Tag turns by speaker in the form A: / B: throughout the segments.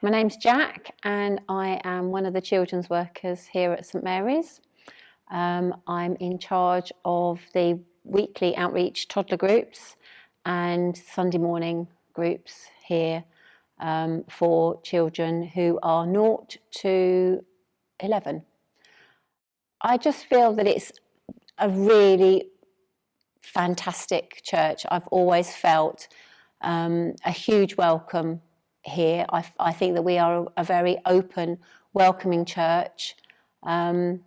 A: My name's Jack and I am one of the children's workers here at St Mary's. I'm in charge of the weekly outreach toddler groups and Sunday morning groups here for children who are 0 to 11. I just feel that it's a really fantastic church. I've always felt a huge welcome here. I think that we are a very open, welcoming church. I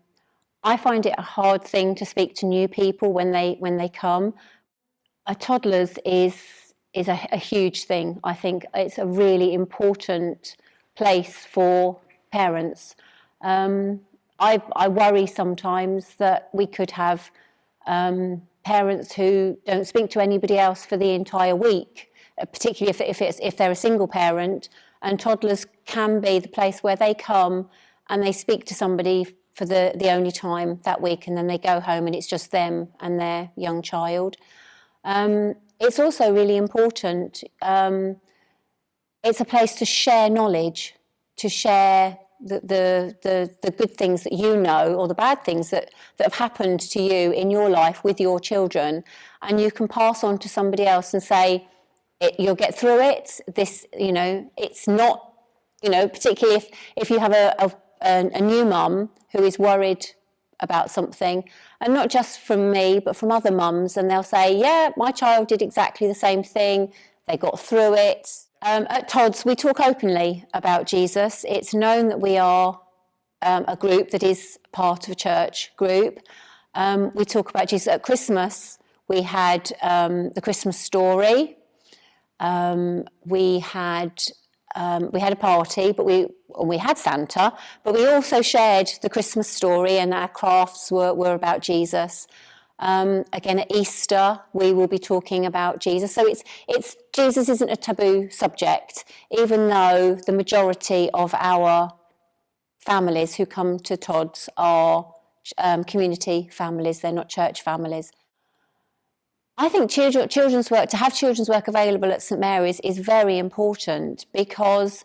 A: find it a hard thing to speak to new people when they come. Toddlers is a huge thing. I think it's a really important place for parents. I worry sometimes that we could have parents who don't speak to anybody else for the entire week, particularly if they're a single parent, and toddlers can be the place where they come and they speak to somebody for the only time that week, and then they go home and it's just them and their young child. It's also really important. It's a place to share knowledge, to share the good things that you know, or the bad things that have happened to you in your life with your children, and you can pass on to somebody else and say, you'll get through it. This, it's not, particularly if you have a new mum who is worried about something, and not just from me, but from other mums, and they'll say, yeah, my child did exactly the same thing. They got through it. At Todd's, we talk openly about Jesus. It's known that we are a group that is part of a church group. We talk about Jesus. At Christmas, we had the Christmas story. We had a party, but we had Santa, but we also shared the Christmas story, and our crafts were about Jesus. Again, at Easter, we will be talking about Jesus. So it's Jesus isn't a taboo subject, even though the majority of our families who come to Todd's are community families. They're not church families. I think children's work, to have children's work available at St Mary's is very important, because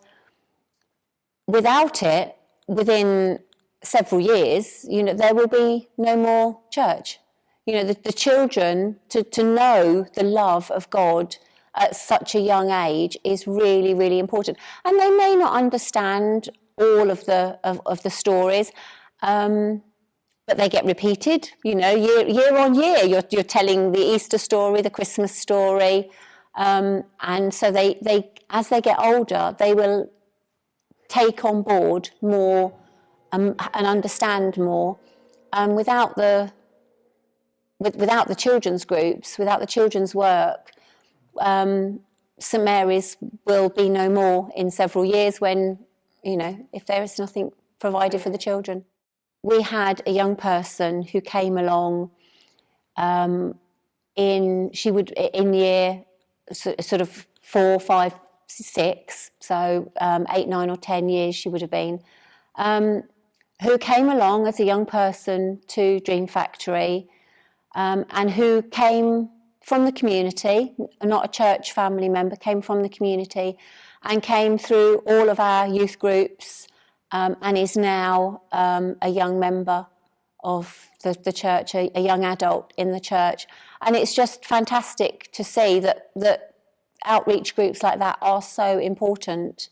A: without it, within several years, there will be no more church. The children, to know the love of God at such a young age is really, really important. And they may not understand all of the stories, but they get repeated, year on year. You're telling the Easter story, the Christmas story, and so they as they get older, they will take on board more and understand more. Without the children's groups, without the children's work, St Mary's will be no more in several years when, if there is nothing provided for the children. We had a young person who came along in year sort of 4, 5, 6, so 8, 9 or 10 years she would have been, who came along as a young person to Dream Factory, and who came from the community, not a church family member, came from the community and came through all of our youth groups, and is now a young member of the church, a young adult in the church. And it's just fantastic to see that outreach groups like that are so important